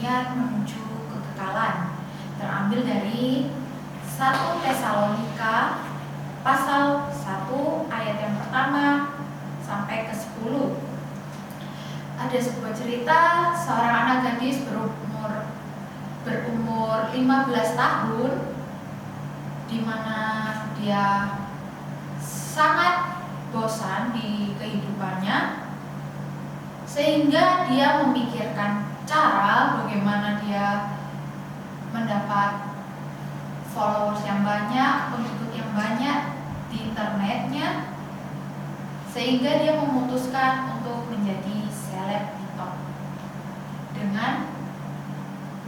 kemudian menuju kekekalan. Terambil dari 1 Tesalonika pasal 1 ayat yang pertama sampai ke 10. Ada sebuah cerita seorang anak gadis berumur 15 tahun, di mana dia sangat bosan di kehidupannya, sehingga dia memikirkan cara bagaimana dia mendapat followers yang banyak, pengikut yang banyak di internetnya, sehingga dia memutuskan untuk menjadi seleb TikTok dengan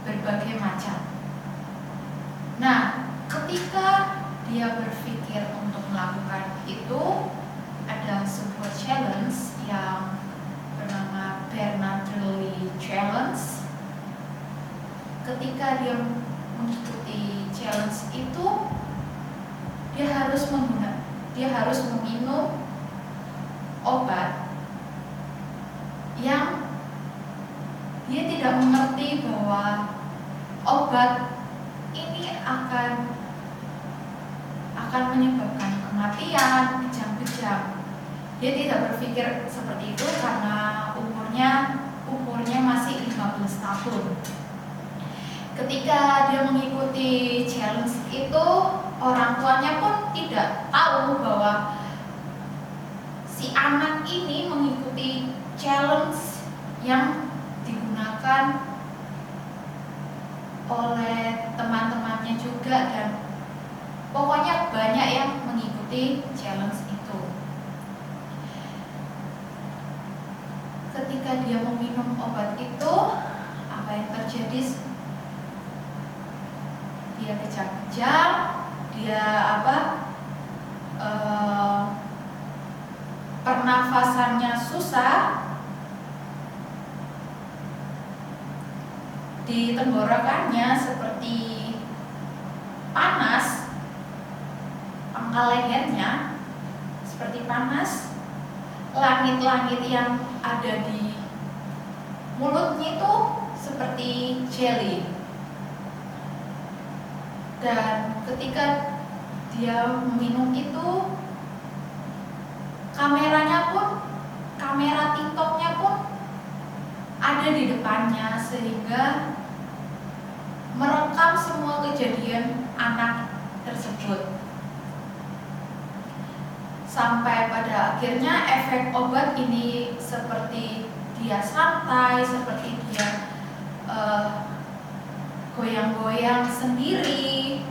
berbagai macam. Nah, ketika dia berpikir untuk melakukan itu, ada sebuah challenge yang bernama Bernard-Lee Challenge. Ketika dia mengikuti challenge itu, dia harus meminum obat yang dia tidak mengerti bahwa obat ini akan menyebabkan kematian, kejang-kejang. Dia tidak berpikir seperti itu karena umurnya masih 15 tahun. Ketika dia mengikuti challenge itu, orang tuanya pun tidak tahu bahwa si anak ini mengikuti challenge yang digunakan oleh teman-temannya juga, dan pokoknya banyak yang mengikuti challenge itu. Ketika dia meminum obat itu, apa yang terjadi? Dia kejang-kejang, dia pernafasannya susah, di tenggorokannya seperti panas, pangkal lehernya seperti panas, langit-langit yang ada di mulutnya itu seperti jelly. Dan ketika dia meminum itu, kamera TikToknya pun ada di depannya, sehingga merekam semua kejadian anak tersebut. Sampai pada akhirnya efek obat ini seperti dia santai, seperti dia goyang-goyang sendiri,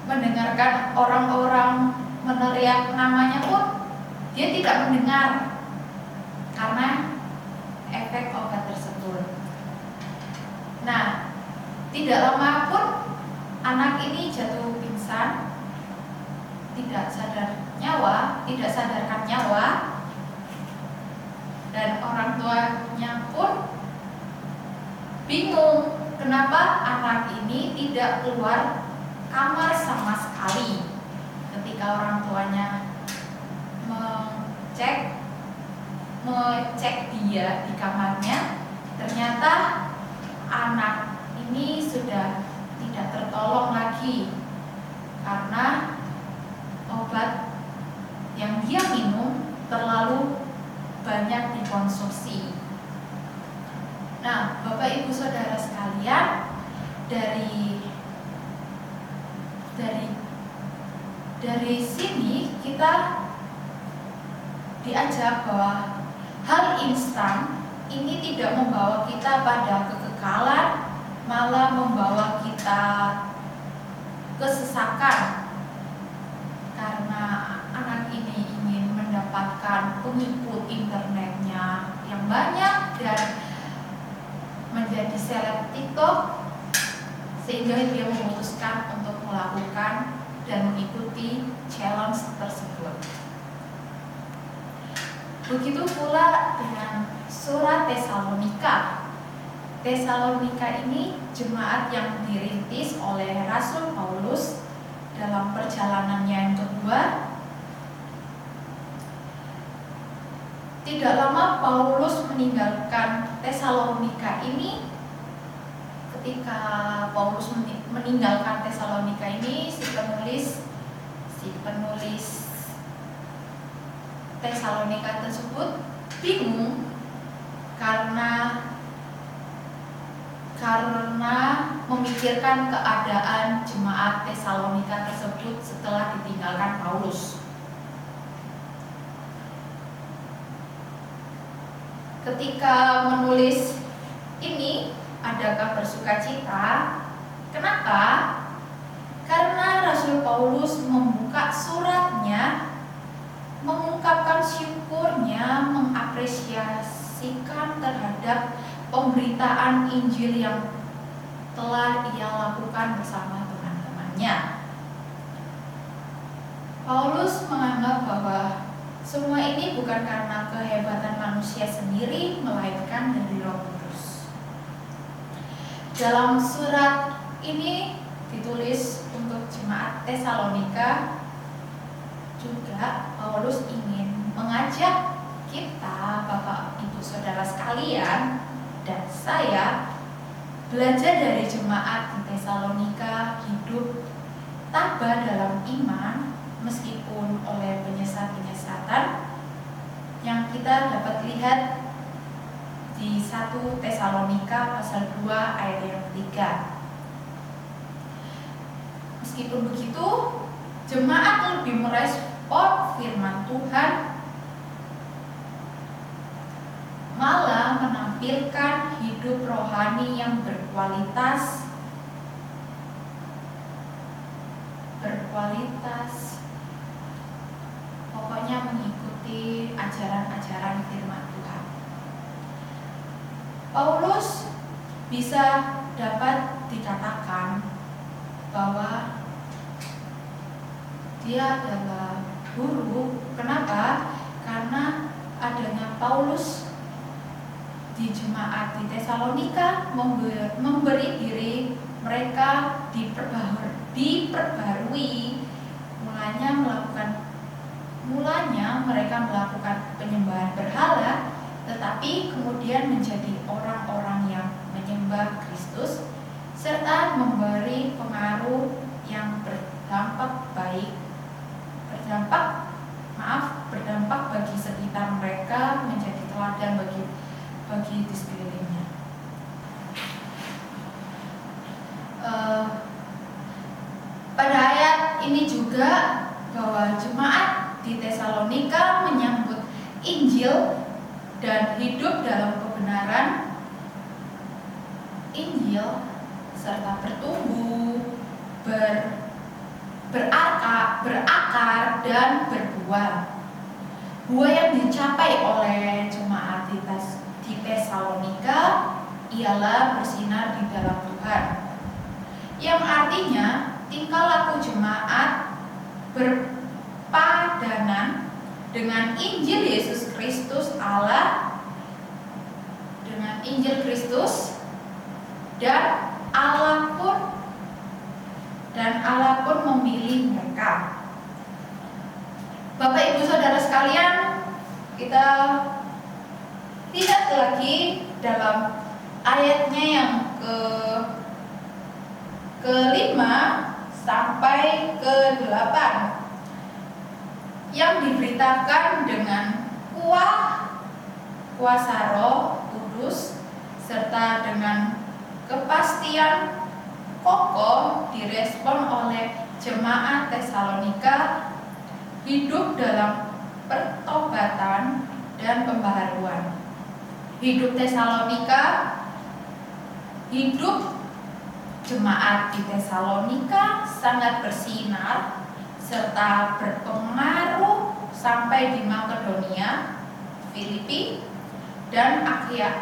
mendengarkan orang-orang meneriak namanya pun dia tidak mendengar karena efek obat tersebut. Nah, tidak lama pun anak ini jatuh pingsan, tidak sadarkan nyawa, dan orang tuanya pun bingung kenapa anak ini tidak keluar kamar sama sekali. Ketika orang tuanya mengecek dia di kamarnya, ternyata anak ini sudah tidak tertolong lagi karena obat yang dia minum terlalu banyak dikonsumsi. Nah, Bapak Ibu Saudara sekalian, dari sini kita diajak bahwa hal instan ini tidak membawa kita pada kekekalan, malah membawa kita kesesakan, karena anak ini ingin mendapatkan pengikut internetnya yang banyak dan menjadi seleb TikTok, sehingga dia memutuskan untuk melakukan dan mengikuti challenge tersebut. Begitu pula dengan surat Tesalonika. Tesalonika ini jemaat yang dirintis oleh Rasul Paulus dalam perjalanannya yang kedua. Tidak lama Paulus meninggalkan Tesalonika ini. Ketika Paulus meninggalkan Tesalonika ini, si penulis Tesalonika tersebut bingung karena memikirkan keadaan jemaat Tesalonika tersebut setelah ditinggalkan Paulus. Ketika menulis ini, adakah bersukacita? Kenapa? Karena Rasul Paulus membuka suratnya, mengungkapkan syukurnya, mengapresiasikan terhadap pemberitaan Injil yang telah ia lakukan bersama teman-temannya. Paulus menganggap bahwa semua ini bukan karena kehebatan manusia sendiri, melainkan dari Roh Kudus. Dalam surat ini ditulis untuk jemaat Tesalonika, juga Paulus ingin mengajak kita, Bapak, Ibu, Saudara sekalian, dan saya belajar dari jemaat di Tesalonika, hidup tabah dalam iman meskipun oleh penyesatan yang kita dapat lihat di 1 Tesalonika pasal 2 ayat yang ketiga. Meskipun begitu, jemaat lebih merespon firman Tuhan, malah menampilkan hidup rohani yang berkualitas, pokoknya mengikuti ajaran-ajaran firman Tuhan. Paulus bisa dapat dikatakan bahwa dia adalah guru. Kenapa? Karena adanya Paulus di jemaat di Tesalonika memberi diri mereka diperbarui. Mulanya mereka melakukan penyembahan berhala, tetapi kemudian menjadi orang-orang yang menyembah Kristus serta memberi pengaruh yang berdampak bagi sekitar mereka, menjadi teladan bagi di sekelilingnya. Pada ayat ini juga bahwa jemaat di Tesalonika menyambut Injil dan hidup dalam kebenaran Injil serta bertumbuh, berakar dan berbuah. Buah yang dicapai oleh jemaat di Tesalonika ialah bersinar di dalam Tuhan, yang artinya tingkah laku jemaat berpadanan dengan Injil Yesus Kristus Allah, dengan Injil Kristus, dan Allah pun memilih mereka. Bapak Ibu Saudara sekalian, kita lihat lagi dalam ayatnya yang ke-5 sampai ke-8 yang diberitakan dengan kuasa Roh Kudus serta dengan kepastian kokoh direspon oleh jemaat Tesalonika, hidup dalam pertobatan dan pembaharuan. Hidup jemaat di Tesalonika sangat bersinar serta berpengaruh sampai di Makedonia, Filipi, dan Akhaya,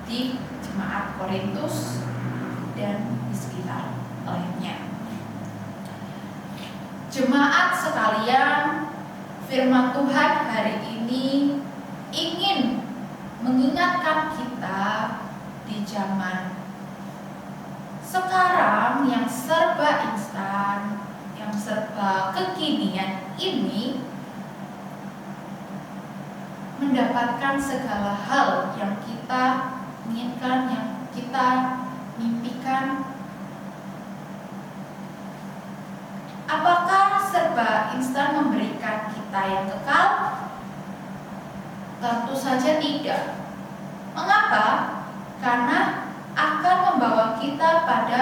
di jemaat Korintus dan di sekitar lainnya. Jemaat sekalian, firman Tuhan hari ini ingin mengingatkan kita di zaman sekarang yang serba instan, yang serba kekinian, kekinian ini mendapatkan segala hal yang kita inginkan, yang kita mimpikan. Apakah serba instan memberikan kita yang kekal? Tentu saja tidak. Mengapa? Karena akan membawa kita pada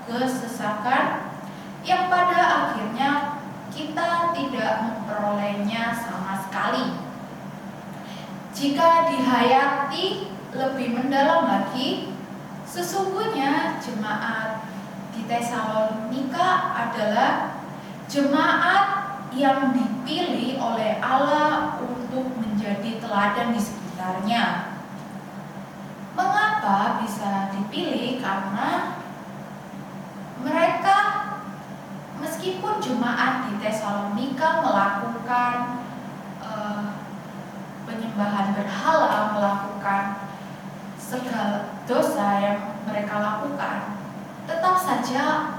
kesesakan yang pada akhirnya kita tidak memperolehnya sama sekali. Jika dihayati lebih mendalam lagi, sesungguhnya jemaat di Tesalonika adalah jemaat yang dipilih oleh Allah untuk menjadi teladan di sekitarnya. Mengapa bisa dipilih? Karena mereka, meskipun jemaat di Tesalonika melakukan penyembahan berhala, melakukan segala dosa yang mereka lakukan, tetap saja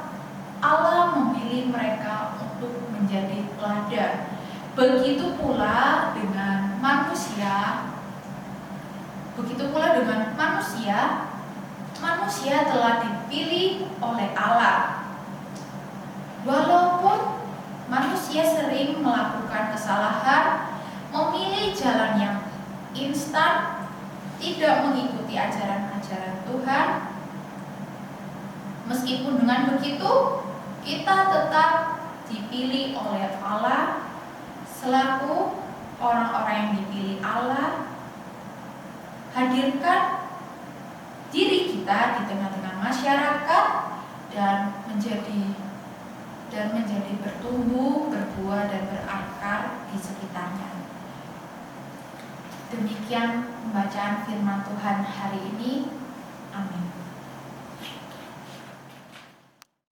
Allah memilih mereka untuk menjadi teladan. Begitu pula dengan manusia. Manusia telah dipilih oleh Allah. Walaupun manusia sering melakukan kesalahan, memilih jalan yang instan, tidak mengikuti ajaran-ajaran Tuhan, meskipun dengan begitu kita tetap dipilih oleh Allah selaku orang-orang yang dipilih Allah. Hadirkan diri kita di tengah-tengah masyarakat dan menjadi bertumbuh, berbuah dan berakar di sekitarnya. Demikian pembacaan firman Tuhan hari ini.